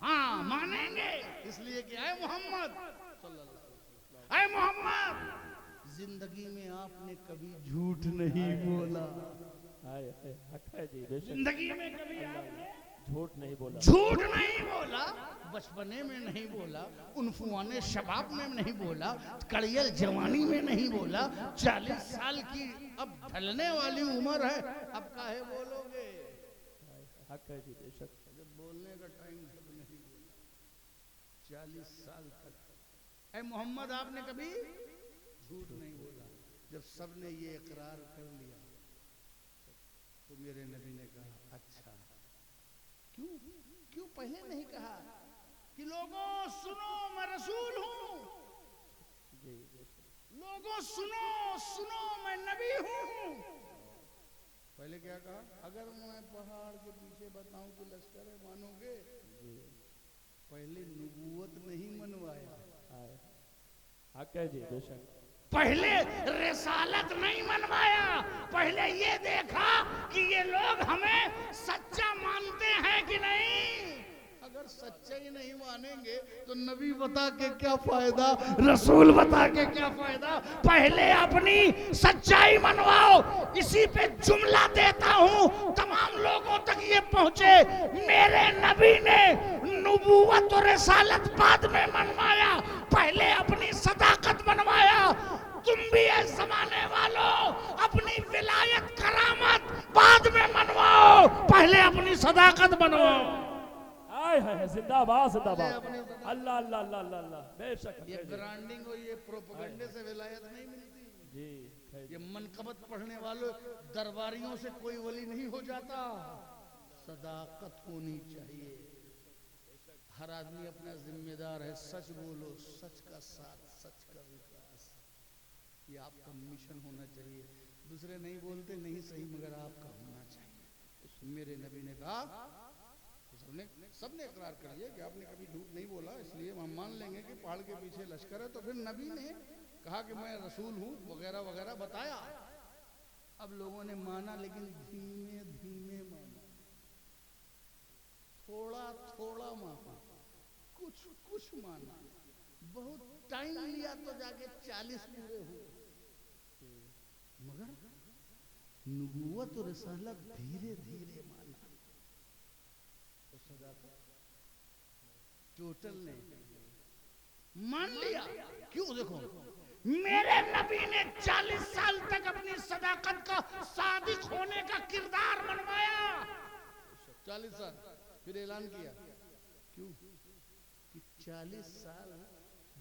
हाँ, मानेंगे। इसलिए कि ऐ मोहम्मद सल्लल्लाहु अलैहि वसल्लम, ऐ मोहम्मद, जिंदगी में आपने कभी झूठ नहीं बोला। जिंदगी में कभी आपने झूठ नहीं बोला, झूठ नहीं बोला, बचपने में नहीं बोला, उनफुआने शबाब में नहीं बोला, कड़ियल जवानी में नहीं बोला। 40 साल की अब ढलने वाली उम्र है, अब काहे बोलोगे? जी बेशक, जब बोलने का टाइम तब नहीं बोला। 40 साल तक ऐ मोहम्मद आपने कभी झूठ नहीं बोला। जब सबने ये इकरार कर लिया तो मेरे नबी ने कहा, अच्छा क्यों पहले नहीं कहा कि लोगों सुनो, मैं रसूल हूं, लोगों सुनो मैं नबी हूं। पहले क्या कहा? अगर मैं पहाड़ के पीछे बताऊं कि लश्कर है, मानोगे? पहले नबूवत नहीं मनवाया, जी बेशक, पहले रिसालत नहीं मनवाया, पहले ये देखा कि ये लोग हमें सच्चा मानते हैं कि नहीं। मानेंगे तो नबी बता के क्या फायदा, रसूल बता के क्या फायदा। पहले अपनी सच्चाई मनवाओ। इसी पे जुमला देता हूं तमाम लोगों तक ये पहुंचे, मेरे नबी ने नबूवत और रिसालत बाद में मनवाया, पहले अपनी सदाकत मनवाया। तुम भी इस जमाने वालों अपनी विलायत करामत बाद में मनवाओ, पहले अपनी सदाकत बनवाओ। हाय हाय जिंदाबाद जिंदाबाद, अल्लाह अल्लाह अल्लाह अल्लाह अल्लाह, बेशक ये ब्रांडिंग और ये प्रोपेगेंडे से विलायत नहीं मिलती जी। ये मनकबत पढ़ने वालों दरबारियों से कोई वली नहीं हो जाता। सदाकत होनी चाहिए। हर आदमी अपना जिम्मेदार है। सच बोलो, सच का साथ, सच का विकास, ये आपका मिशन होना चाहिए। दूसरे नहीं बोलते नहीं सही, मगर आपका होना चाहिए। मेरे नबी ने कहा, सबने इकरार कर लिया कि आपने कभी झूठ नहीं बोला, इसलिए हम मान लेंगे कि पहाड़ के पीछे लश्कर है। तो फिर नबी ने कहा कि मैं रसूल हूं वगैरह वगैरह बताया। अब लोगों ने माना, लेकिन धीमे धीमे माना, थोड़ा थोड़ा माना, कुछ कुछ माना। बहुत टाइम लिया तो जाके 40 पूरे हुए, मगर नबूवत और रिसालत धीरे धीरे माना। तो सदाकत टोटल ने मान लिया। क्यों? देखो, मेरे नबी ने 40 साल तक अपनी सदाकत का सादिक होने का किरदार मनवाया। 40 साल फिर ऐलान किया। क्यों? कि 40 साल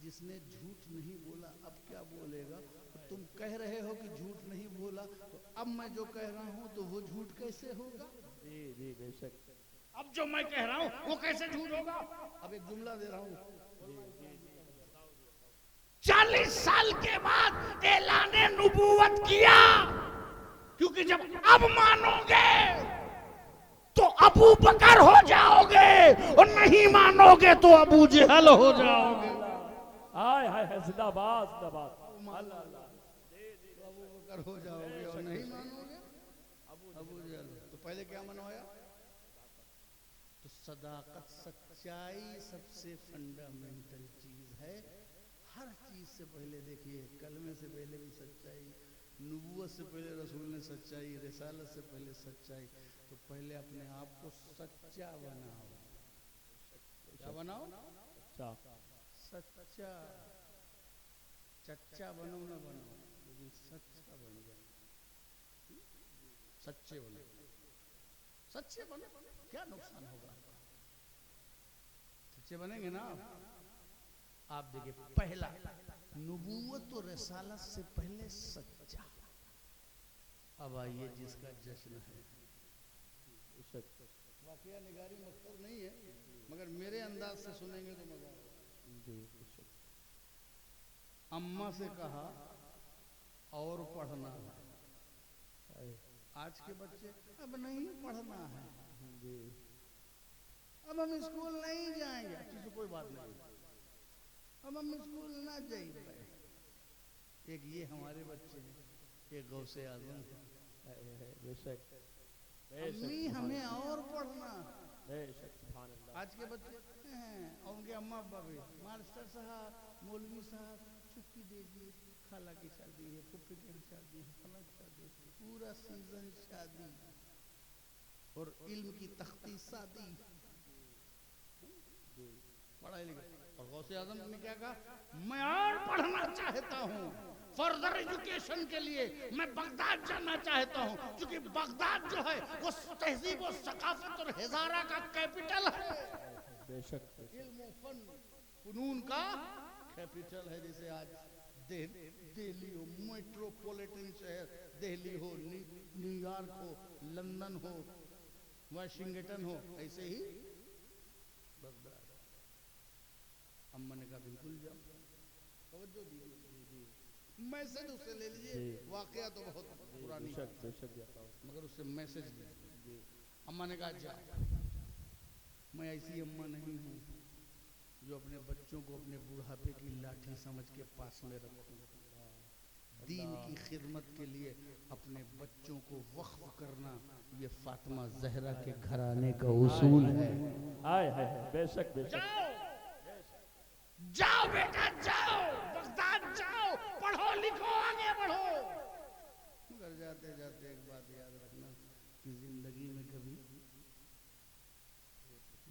जिसने झूठ नहीं बोला अब क्या बोलेगा। तो तुम कह रहे हो कि झूठ नहीं बोला, तो अब मैं जो कह रहा हूं तो वो झूठ कैसे होगा? जी जी बेशक। अब जो मैं कह रहा हूं वो कैसे झूठ होगा? अब एक जुमला दे रहा हूं। 40 साल के बाद ऐलाने नबूवत किया, क्योंकि जब अब मानोगे तो अबू बकर हो जाओगे, और नहीं मानोगे तो अबू जहल हो जाओगे। हाय हाय हाय जिंदाबाद जिंदाबाद, अल्लाह अल्लाह। तो अबू बकर हो जाओगे और नहीं मानोगे अबू जहल। तो पहले क्या मनवाया? तो सदाकत, सच्चाई सबसे फंडामेंटल चीज है। हर चीज से पहले देखिए, कलमे से पहले भी सच्चाई, नबूवत से पहले रसूल ने सच्चाई, रिसालत से पहले सच्चाई। तो पहले अपने आप को सच्चा बनाओ। क्या बनाओ? सच्चा। चच्चा बनो ना बनो, लेकिन सच्चा बन जाओ। सच्चे बनो, सच्चे बनो, क्या नुकसान होगा? सच्चे बनेंगे ना आप। देखिए, पहला नबूवत और रिसालत से पहले सच्चा। अब आइए जिसका जश्न है। वाकया निगारी मकसद नहीं है, मगर मेरे अंदाज से सुनेंगे तो मजा आएगा। अम्मा से कहा और पढ़ना है। आज के बच्चे अब नहीं पढ़ना है, अब हम स्कूल नहीं जाएंगे। अच्छी से कोई बात नहीं, अब हम स्कूल ना जाएंगे। एक ये हमारे बच्चे हैं, एक गौसे आजम है। बेशक अम्मी हमें और पढ़ना। बेशक सुभान अल्लाह। आज के बच्चे हैं और उनके अम्मा अब्बा भी, मास्टर साहब, मौलवी साहब, छुट्टी दीजिए, खाला की शादी है, फुफ्फी की शादी है, फला की शादी है, पूरा सीजन शादी और इल्म की तख्ती शादी। पढ़ाई लिखाई। और गौसे आजम ने क्या कहा? मैं और पढ़ना चाहता हूँ, फर्दर एजुकेशन के लिए मैं बगदाद जाना चाहता हूँ, क्योंकि बगदाद जो है वो तहजीब और सकाफत और हिजारा का कैपिटल है। बेशक इल्म फन फनून का कैपिटल है। जैसे आज दिल्ली हो, मेट्रोपॉलिटन शहर दिल्ली हो, न्यूयॉर्क हो, लंदन हो, वाशिंगटन हो, ऐसे ही बगदाद। अम्मा ने कहा बिल्कुल जाओ। तवज्जो दीजिए, मैसेज उससे ले लीजिए। वाकया तो बहुत पुरानी, मगर उससे मैसेज लीजिए। अम्मा ने कहा जाओ। मैं ऐसी अम्मा नहीं हूँ जो अपने बच्चों को अपने बुढ़ापे की लाठी समझ के पास में रखूं। दीन की खिदमत के लिए अपने बच्चों को वक्फ करना, ये फातिमा जहरा के घराने का उसूल है। हाय हाय बेशक बेशक। जाओ बेटा जाओ, बगदाद जाओ, पढ़ो लिखो आगे बढ़ो। मगर जाते जाते एक बात याद रखना कि जिंदगी में कभी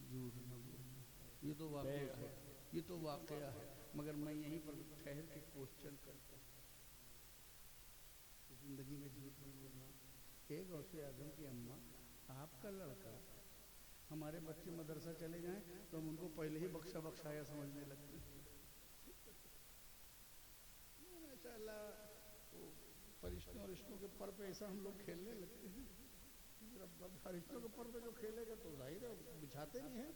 झूठ न बोलना। ये तो वाकया है, ये तो वाकया है, मगर मैं यहीं पर ठहर के क्वेश्चन करता हूँ, जिंदगी में झूठ नहीं बोलना। एक गौसे आजम की अम्मा, आपका लड़का, हमारे बच्चे मदरसा चले जाएं तो हम उनको पहले ही बख्शा बख्शाया समझने लगते हैं। माशाअल्लाह फरिश्तों और रिश्तों के पर पे ऐसा हम लोग खेलने लगते हैं। फरिश्तों के पर पे जो खेलेगा तो जाहिर है बिछाते नहीं है।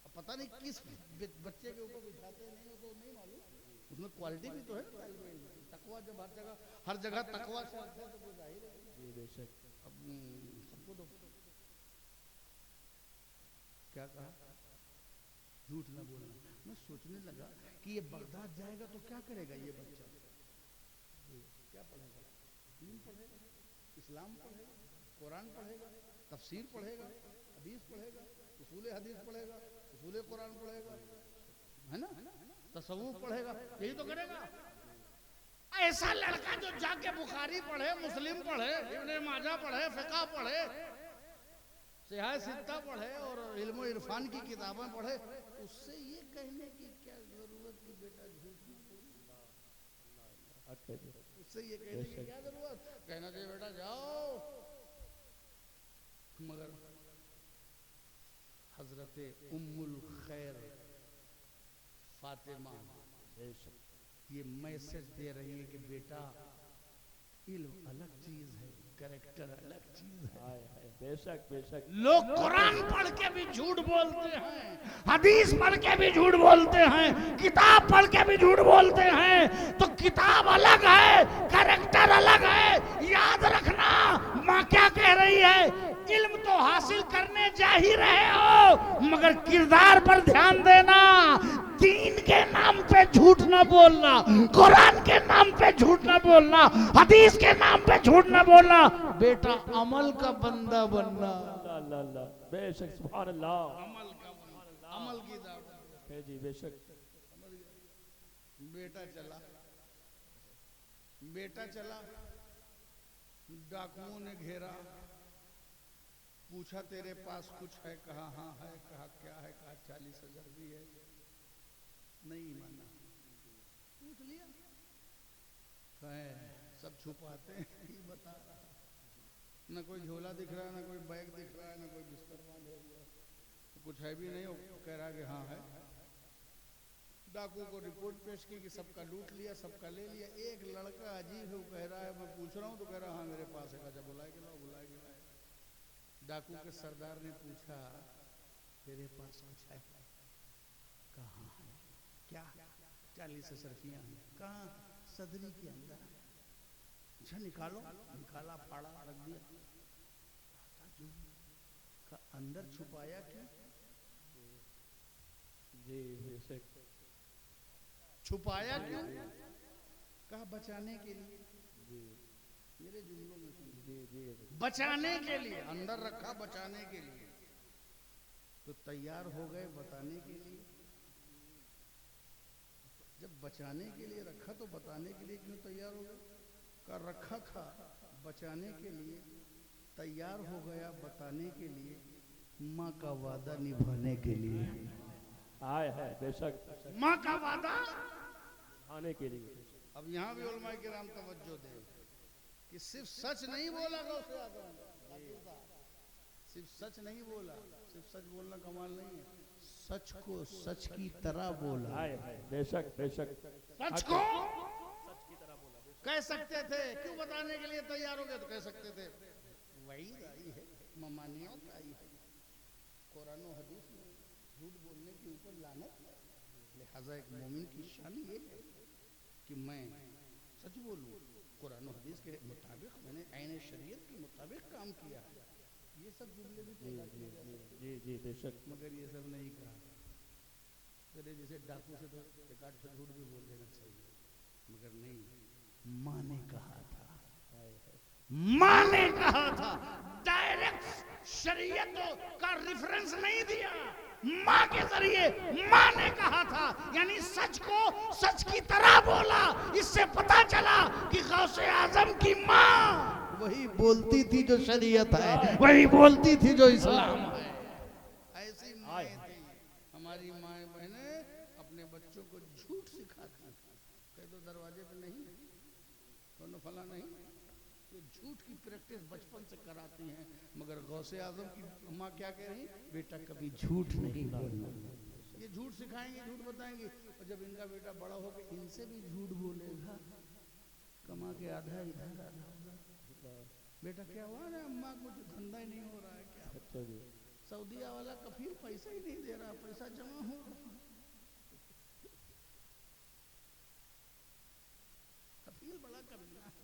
अब पता नहीं किस बच्चे के ऊपर बिछाते नहीं हो तो नहीं मालूम, उसमें क्वालिटी भी तो है। तकवा जब हर जगह तकवा से आता है तो जाहिर है जी बेशक। अब सबको तो क्या कहा, झूठ ना बोलना। मैं सोचने लगा कि ये बगदाद जाएगा तो क्या करेगा ये बच्चा, क्या पढ़ेगा, दीन पढ़ेगा, इस्लाम पढ़ेगा, कुरान पढ़ेगा, तफसीर पढ़ेगा, हदीस पढ़ेगा, उसूले हदीस पढ़ेगा, उसूले कुरान पढ़ेगा, है ना, तसव्वुफ पढ़ेगा, यही तो करेगा। ऐसा लड़का जो जाके बुखारी पढ़े, मुस्लिम पढ़े, इब्ने माजा पढ़े, फिक़ह पढ़े, सिहाह सित्ता पढ़े और इल्म इरफान की किताबें पढ़े, उससे ये कहने की क्या जरूरत कि बेटा झूठ ना बोल। उससे ये कहने की क्या जरूरत, कहना चाहिए बेटा जाओ। मगर हजरत उम्मुल खैर फातिमा ये मैसेज दे रही है कि बेटा इल्म अलग चीज है, कैरेक्टर अलग चीज है। बेशक बेशक। लोग कुरान पढ़ के भी झूठ बोलते हैं, हदीस पढ़ के भी झूठ बोलते हैं, किताब पढ़ के भी झूठ बोलते हैं। तो किताब अलग है, कैरेक्टर अलग है। याद रखना माँ क्या कह रही है, इल्म तो हासिल करने जा ही रहे हो मगर किरदार पर ध्यान देना। दीन के नाम पे झूठ ना बोलना, कुरान के नाम पे झूठ ना बोलना, हदीस के नाम पे झूठ ना बोलना। बेटा अमल का बंदा बनना। अल्लाह अल्लाह बेशक सुभान अल्लाह। अमल का बंदा, अमल की दावत है जी बेशक। बेटा चला, डाकुओं ने घेरा, पूछा तेरे पास कुछ है, कहा हाँ है, कहा क्या है, कहा 40,000 भी है। नहीं माना, पूछ लिया, सब छुपाते हैं, नहीं बता रहा। न कोई झोला दिख रहा है, न कोई बैग दिख रहा है, न कोई बिस्तर बांधे हुआ, कुछ है भी नहीं। कह रहा कि हाँ है। डाकू को रिपोर्ट पेश की कि सबका लूट लिया, सबका ले लिया। एक लड़का अजीब है, वो कह रहा है मैं पूछ रहा हूँ, तो कह रहा हाँ मेरे पास है। अच्छा बुलाए के लाओ, बुलाए के लाए। डाकू के सरदार ने पूछा तेरे पास कुछ है, कहाँ है, क्या 40 सरफियां हैं, कहाँ, सदरी के अंदर। अच्छा निकालो, निकाला, फाड़ा, रख दिया। का अंदर छुपाया क्यों, जी बेशक। छुपाया क्यों, कहा बचाने के लिए। मेरे जुमलों में जी बचाने के लिए अंदर रखा, बचाने के लिए। तो तैयार हो गए बताने के लिए। जब बचाने के लिए रखा तो बताने के लिए क्यों तैयार हो गए, का रखा था बचाने के लिए, तैयार हो गया बताने के लिए, माँ का वादा निभाने के लिए। आए है बेशक, माँ का वादा आने के लिए। अब यहाँ भी उलमा किराम तवज्जो दे कि सिर्फ सच नहीं बोला गौसे आजम, सिर्फ सच नहीं बोला। सिर्फ सच बोलना कमाल नहीं है, सच को सच की तरह बोला। आए है बेशक बेशक। सच को सच की तरह बोला। कह सकते थे, क्यों बताने के लिए तैयार हो गए, तो कह सकते थे वही आई है, ममानियत आई है कुरान और हदीस में, झूठ बोलने के ऊपर लानत। लिहाजा एक मोमिन की शान ये है कि मैं सच बोलूं, कुरान और हदीस के मुताबिक, मैंने ऐन शरीयत के मुताबिक काम किया है। ये सब जुमले भी पैदा किए जा सकते हैं। जी बेशक। मगर ये सब नहीं कहा। तेरे जैसे डाकू से तो एक आध झूठ भी बोल देना चाहिए, मगर नहीं, माँ ने कहा था, माँ ने कहा था। डायरेक्ट शरीयत का रेफरेंस नहीं दिया, माँ के जरिए माँ ने कहा था, यानी सच को सच की तरह बोला। इससे पता चला कि गौसे आजम की माँ वही बोलती थी जो शरीयत है, वही बोलती थी जो इस्लाम है। ऐसी माँ थी हमारी माँ बहने, अपने बच्चों को झूठ सिखाती। कह दो दरवाजे पे नहीं, दोनों फला नहीं, ये झूठ की प्रैक्टिस बचपन से कराती हैं। मगर गौसे आजम की माँ क्या कह रही, बेटा कभी झूठ नहीं बोलना। ये झूठ सिखाएंगे, झूठ बताएंगे, और जब इनका बेटा बड़ा होकर इनसे भी झूठ बोलेगा, कमा के आधा इधर आधा उधर। बेटा क्या हुआ ना अम्मा, कुछ धंधा ही नहीं हो रहा है क्या? सऊदीया वाला कफील पैसा ही नहीं दे रहा, पैसा जमा हो रहा।